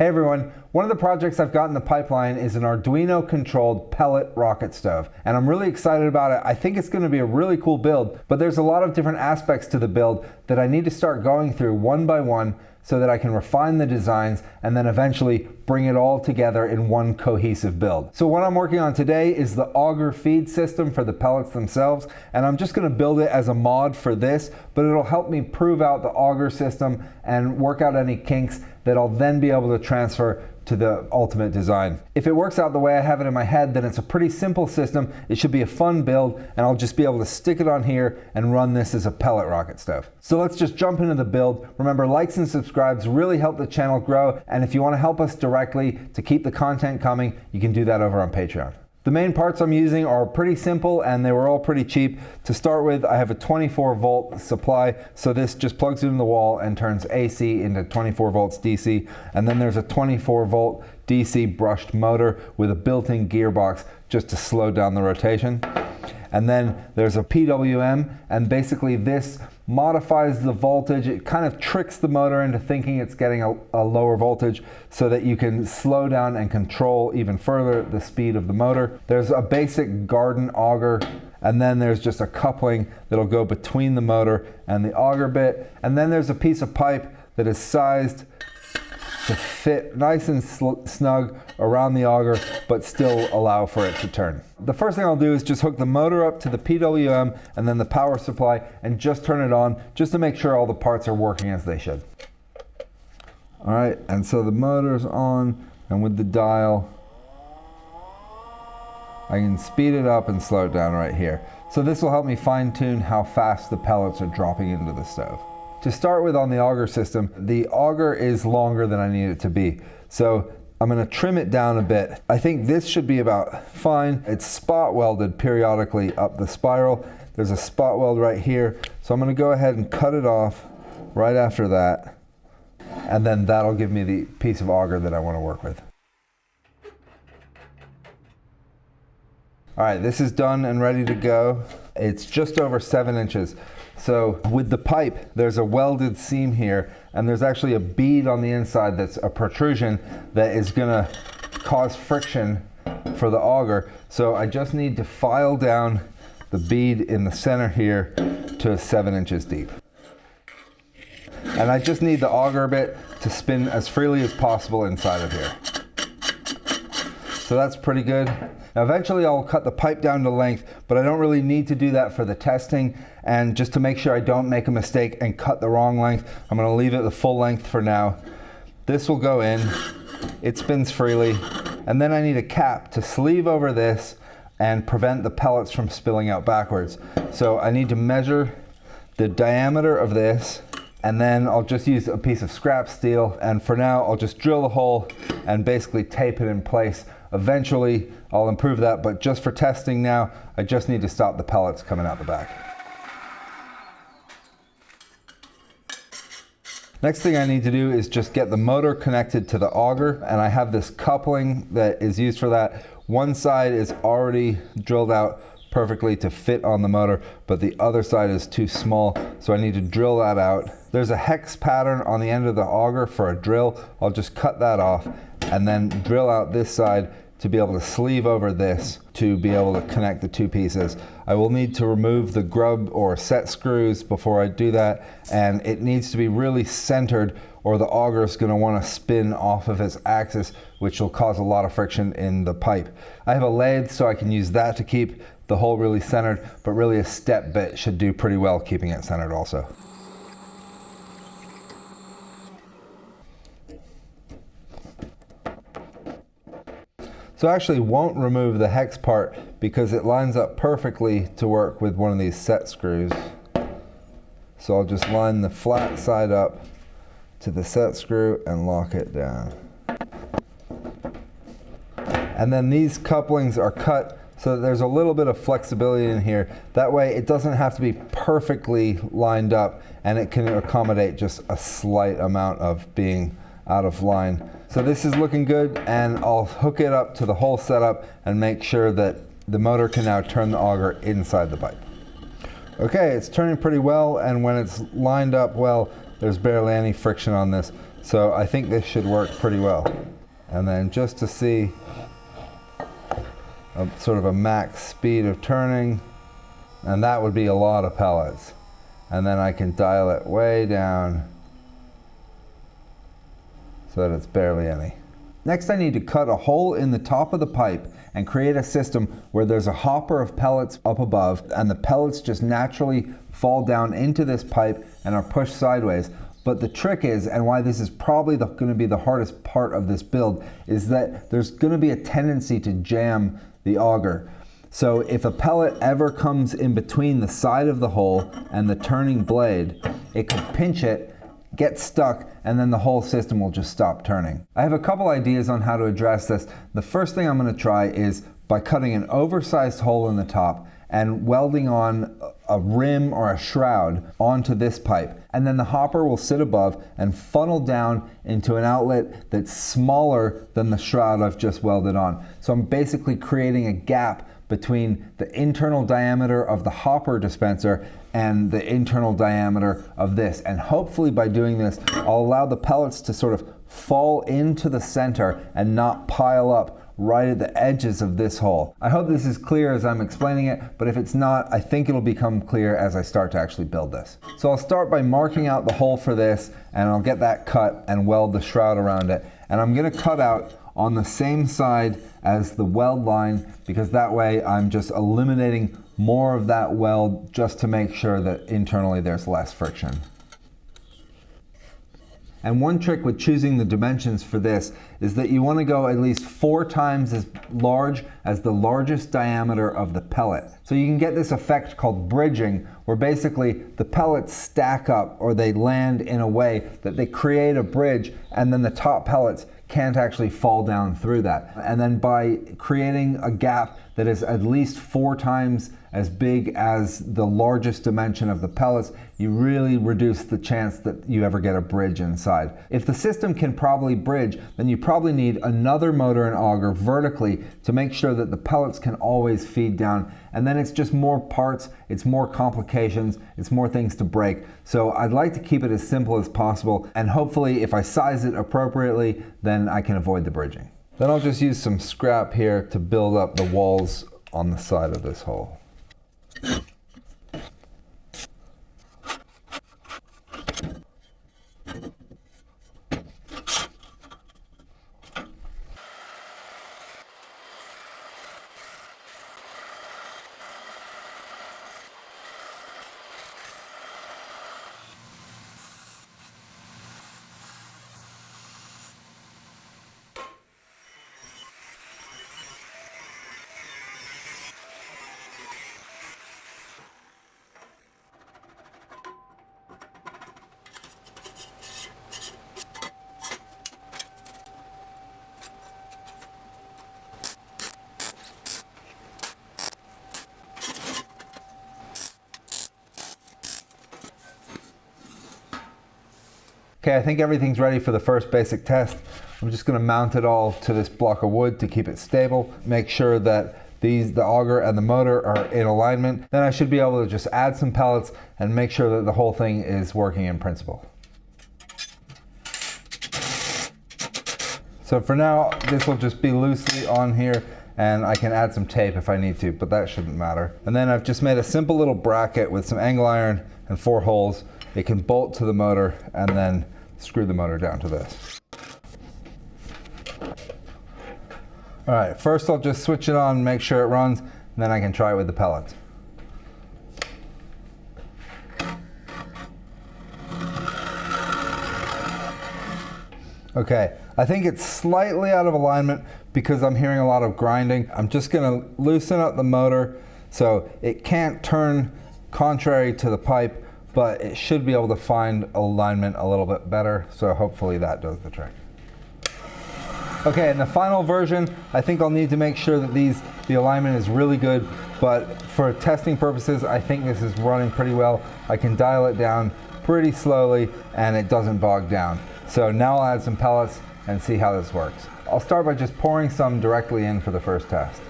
Hey everyone, one of the projects I've got in the pipeline is an Arduino-controlled pellet rocket stove, and I'm really excited about it. I think it's going to be a really cool build, but there's a lot of different aspects to the build that I need to start going through one by one so that I can refine the designs and then eventually bring it all together in one cohesive build. So what I'm working on today is the Auger feed system for the pellets themselves, and I'm just going to build it as a mod for this, but it'll help me prove out the Auger system and work out any kinks that I'll then be able to transfer to the ultimate design. If it works out the way I have it in my head, then it's a pretty simple system. It should be a fun build, and I'll just be able to stick it on here and run this as a pellet rocket stove. So let's just jump into the build. Remember, likes and subscribes really help the channel grow, and if you want to help us directly to keep the content coming, you can do that over on Patreon. The main parts I'm using are pretty simple and they were all pretty cheap. To start with, I have a 24 volt supply, so this just plugs into the wall and turns AC into 24 volts DC. And then there's a 24 volt DC brushed motor with a built-in gearbox just to slow down the rotation. And then there's a PWM, and basically this modifies the voltage. It kind of tricks the motor into thinking it's getting a lower voltage so that you can slow down and control even further the speed of the motor. There's a basic garden auger, and then there's just a coupling that'll go between the motor and the auger bit. And then there's a piece of pipe that is sized to fit nice and snug around the auger, but still allow for it to turn. The first thing I'll do is just hook the motor up to the PWM and then the power supply and just turn it on just to make sure all the parts are working as they should. All right, and so the motor's on, and with the dial, I can speed it up and slow it down right here. So this will help me fine tune how fast the pellets are dropping into the stove. To start with, on the auger system, the auger is longer than I need it to be. So I'm going to trim it down a bit. I think this should be about fine. It's spot welded periodically up the spiral. There's a spot weld right here. So I'm going to go ahead and cut it off right after that. And then that'll give me the piece of auger that I want to work with. All right, this is done and ready to go. It's just over 7 inches. So with the pipe, there's a welded seam here, and there's actually a bead on the inside that's a protrusion that is gonna cause friction for the auger. So I just need to file down the bead in the center here to 7 inches deep. And I just need the auger bit to spin as freely as possible inside of here. So that's pretty good. Now eventually I'll cut the pipe down to length, but I don't really need to do that for the testing. And just to make sure I don't make a mistake and cut the wrong length, I'm going to leave it the full length for now. This will go in, it spins freely, and then I need a cap to sleeve over this and prevent the pellets from spilling out backwards. So I need to measure the diameter of this, and then I'll just use a piece of scrap steel, and for now I'll just drill a hole and basically tape it in place. Eventually I'll improve that, but just for testing now, I just need to stop the pellets coming out the back. Next thing I need to do is just get the motor connected to the auger, and I have this coupling that is used for that. One side is already drilled out perfectly to fit on the motor, but the other side is too small, so I need to drill that out. There's a hex pattern on the end of the auger for a drill. I'll just cut that off and then drill out this side to be able to sleeve over this to be able to connect the two pieces. I will need to remove the grub or set screws before I do that, and it needs to be really centered or the auger is going to want to spin off of its axis, which will cause a lot of friction in the pipe. I have a lathe, so I can use that to keep the hole really centered, but really a step bit should do pretty well keeping it centered also. So I actually won't remove the hex part because it lines up perfectly to work with one of these set screws. So I'll just line the flat side up to the set screw and lock it down. And then these couplings are cut so that there's a little bit of flexibility in here. That way it doesn't have to be perfectly lined up, and it can accommodate just a slight amount of being out of line. So this is looking good, and I'll hook it up to the whole setup and make sure that the motor can now turn the auger inside the pipe. Okay, it's turning pretty well, and when it's lined up well, there's barely any friction on this. So I think this should work pretty well. And then just to see a sort of a max speed of turning, and that would be a lot of pellets. And then I can dial it way down so that it's barely any. Next, I need to cut a hole in the top of the pipe and create a system where there's a hopper of pellets up above, and the pellets just naturally fall down into this pipe and are pushed sideways. But the trick is, and why this is probably going to be the hardest part of this build, is that there's going to be a tendency to jam the auger. So if a pellet ever comes in between the side of the hole and the turning blade, it could pinch it, get stuck, and then the whole system will just stop turning. I have a couple ideas on how to address this. The first thing I'm going to try is by cutting an oversized hole in the top and welding on a rim or a shroud onto this pipe. And then the hopper will sit above and funnel down into an outlet that's smaller than the shroud I've just welded on. So I'm basically creating a gap between the internal diameter of the hopper dispenser and the internal diameter of this. And hopefully by doing this, I'll allow the pellets to sort of fall into the center and not pile up right at the edges of this hole. I hope this is clear as I'm explaining it, but if it's not, I think it'll become clear as I start to actually build this. So I'll start by marking out the hole for this, and I'll get that cut and weld the shroud around it. And I'm gonna cut out on the same side as the weld line, because that way I'm just eliminating more of that weld just to make sure that internally there's less friction. And one trick with choosing the dimensions for this is that you want to go at least 4 times as large as the largest diameter of the pellet. So you can get this effect called bridging, where basically the pellets stack up, or they land in a way that they create a bridge, and then the top pellets can't actually fall down through that. And then by creating a gap that is at least 4 times as big as the largest dimension of the pellets, you really reduce the chance that you ever get a bridge inside. If the system can probably bridge, then you probably need another motor and auger vertically to make sure that the pellets can always feed down. And then it's just more parts, it's more complications, it's more things to break. So I'd like to keep it as simple as possible, and hopefully if I size it appropriately, then I can avoid the bridging. Then I'll just use some scrap here to build up the walls on the side of this hole. Okay, I think everything's ready for the first basic test. I'm just going to mount it all to this block of wood to keep it stable. Make sure that the auger and the motor are in alignment. Then I should be able to just add some pellets and make sure that the whole thing is working in principle. So for now, this will just be loosely on here, and I can add some tape if I need to, but that shouldn't matter. And then I've just made a simple little bracket with some angle iron and 4 holes. It can bolt to the motor and then screw the motor down to this. All right, first I'll just switch it on, make sure it runs, and then I can try it with the pellets. Okay, I think it's slightly out of alignment because I'm hearing a lot of grinding. I'm just gonna loosen up the motor so it can't turn contrary to the pipe, but it should be able to find alignment a little bit better, so hopefully that does the trick. Okay, in the final version, I think I'll need to make sure that the alignment is really good, but for testing purposes, I think this is running pretty well. I can dial it down pretty slowly and it doesn't bog down. So now I'll add some pellets and see how this works. I'll start by just pouring some directly in for the first test.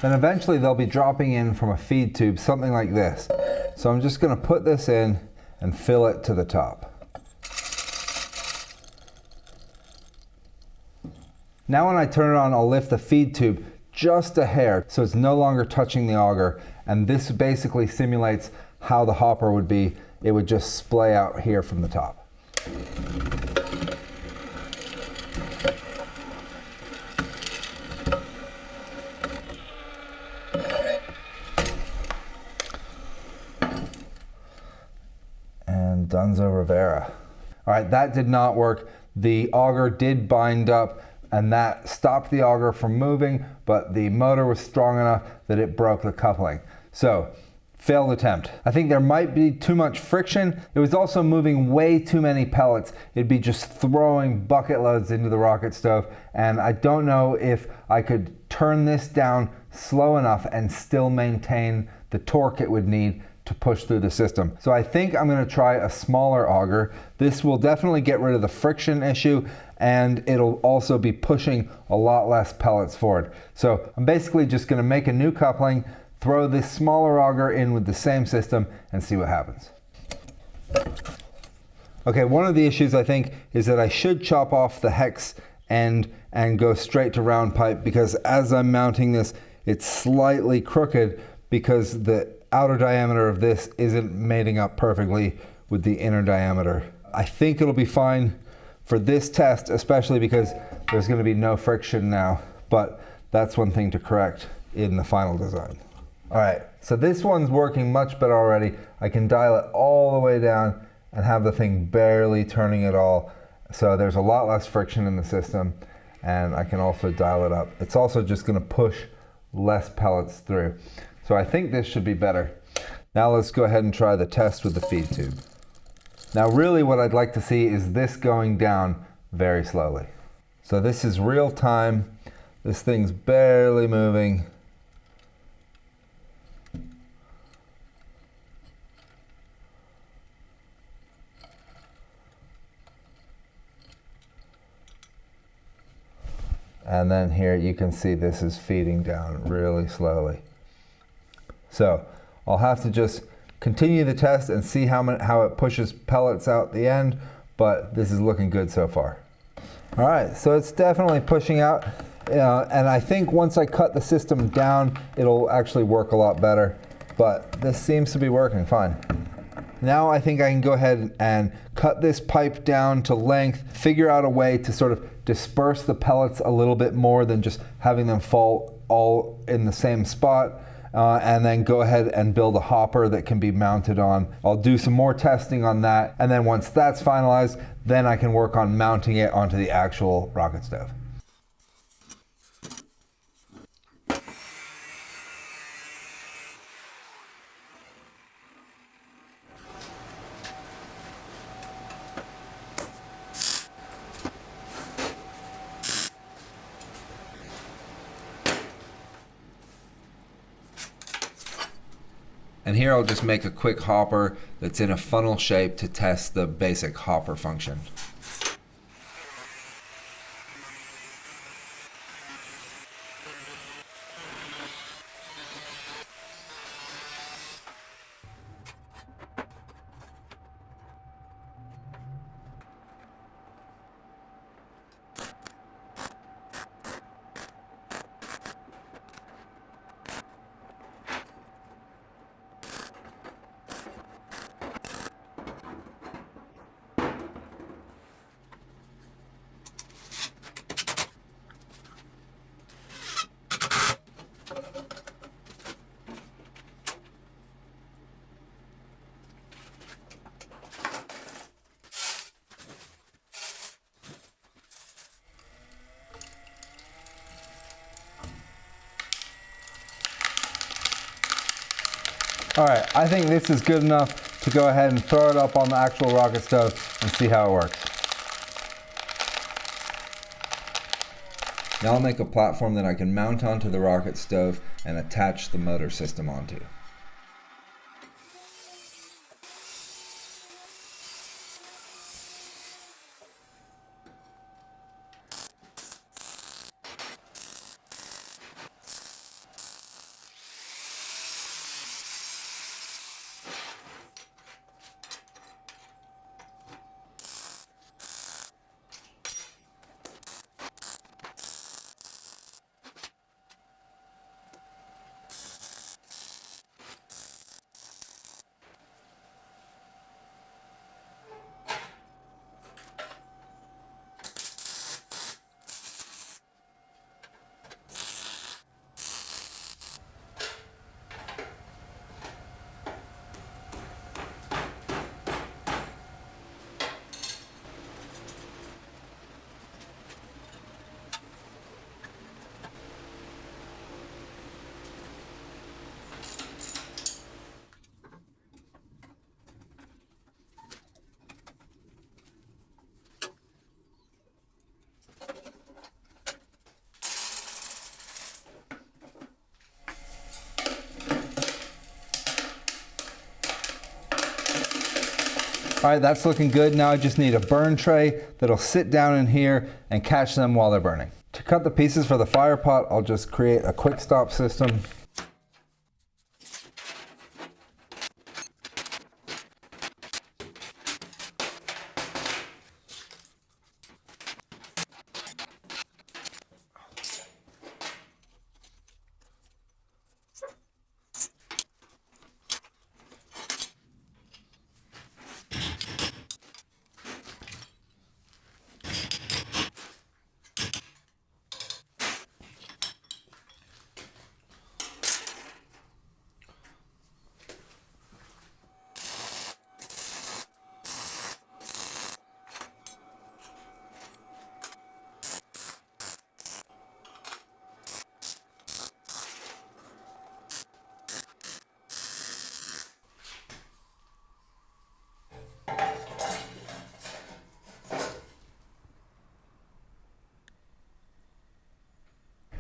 Then eventually they'll be dropping in from a feed tube, something like this. So So I'm just going to put this in and fill it to the top. Now when I turn it on, I'll lift the feed tube just a hair so it's no longer touching the auger, and this basically simulates how the hopper would be. It would just splay out here from the top. And Dunzo Rivera. All right, that did not work. The auger did bind up, and that stopped the auger from moving, but the motor was strong enough that it broke the coupling. So, failed attempt. I think there might be too much friction. It was also moving way too many pellets. It'd be just throwing bucket loads into the rocket stove, and I don't know if I could turn this down slow enough and still maintain the torque it would need to push through the system. So I think I'm going to try a smaller auger. This will definitely get rid of the friction issue, and it'll also be pushing a lot less pellets forward. So I'm basically just going to make a new coupling, throw this smaller auger in with the same system, and see what happens. Okay, one of the issues I think is that I should chop off the hex end and go straight to round pipe, because as I'm mounting this, it's slightly crooked because the outer diameter of this isn't mating up perfectly with the inner diameter. I think it'll be fine for this test, especially because there's going to be no friction now, but that's one thing to correct in the final design. All right, so this one's working much better already. I can dial it all the way down and have the thing barely turning at all. So there's a lot less friction in the system, and I can also dial it up. It's also just going to push less pellets through. So I think this should be better. Now let's go ahead and try the test with the feed tube. Now really what I'd like to see is this going down very slowly. So this is real time. This thing's barely moving. And then here you can see this is feeding down really slowly. So I'll have to just continue the test and see how it pushes pellets out the end, but this is looking good so far. All right, so it's definitely pushing out, and I think once I cut the system down, it'll actually work a lot better, but this seems to be working fine. Now I think I can go ahead and cut this pipe down to length, figure out a way to sort of disperse the pellets a little bit more than just having them fall all in the same spot. And then go ahead and build a hopper that can be mounted on. I'll do some more testing on that, and then once that's finalized, then I can work on mounting it onto the actual rocket stove. And here I'll just make a quick hopper that's in a funnel shape to test the basic hopper function. All right, I think this is good enough to go ahead and throw it up on the actual rocket stove and see how it works. Now I'll make a platform that I can mount onto the rocket stove and attach the motor system onto. All right, that's looking good. Now I just need a burn tray that'll sit down in here and catch them while they're burning. To cut the pieces for the fire pot, I'll just create a quick stop system.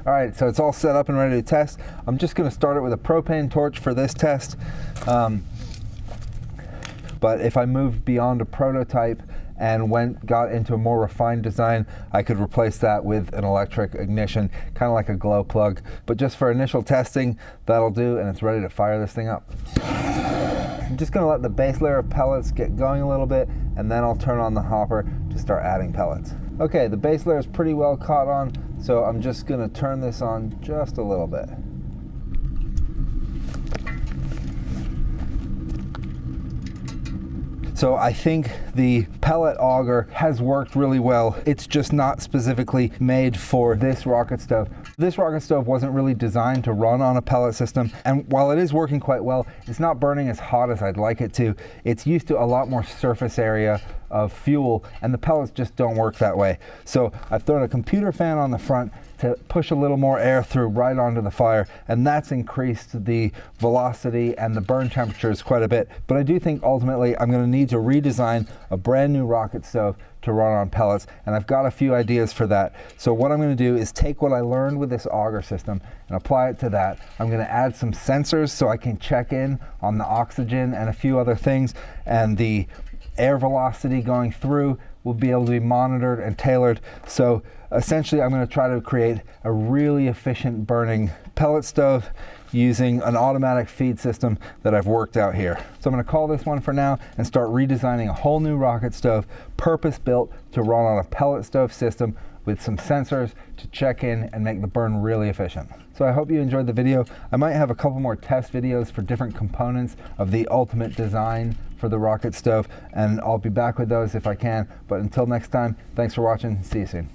All right, so it's all set up and ready to test. I'm just gonna start it with a propane torch for this test. But if I moved beyond a prototype and got into a more refined design, I could replace that with an electric ignition, kind of like a glow plug. But just for initial testing, that'll do, and it's ready to fire this thing up. I'm just gonna let the base layer of pellets get going a little bit, and then I'll turn on the hopper to start adding pellets. Okay, the base layer is pretty well caught on, so I'm just gonna turn this on just a little bit. So I think the pellet auger has worked really well. It's just not specifically made for this rocket stove. This rocket stove wasn't really designed to run on a pellet system, and while it is working quite well, it's not burning as hot as I'd like it to. It's used to a lot more surface area of fuel, and the pellets just don't work that way. So I've thrown a computer fan on the front to push a little more air through right onto the fire, and that's increased the velocity and the burn temperatures quite a bit. But I do think ultimately I'm going to need to redesign a brand new rocket stove to run on pellets, and I've got a few ideas for that. So what I'm going to do is take what I learned with this auger system and apply it to that. I'm going to add some sensors so I can check in on the oxygen and a few other things, and the air velocity going through will be able to be monitored and tailored. So essentially I'm going to try to create a really efficient burning pellet stove using an automatic feed system that I've worked out here. So I'm going to call this one for now and start redesigning a whole new rocket stove, purpose built to run on a pellet stove system with some sensors to check in and make the burn really efficient. So I hope you enjoyed the video. I might have a couple more test videos for different components of the ultimate design for the rocket stove, and I'll be back with those if I can. But until next time, thanks for watching. See you soon.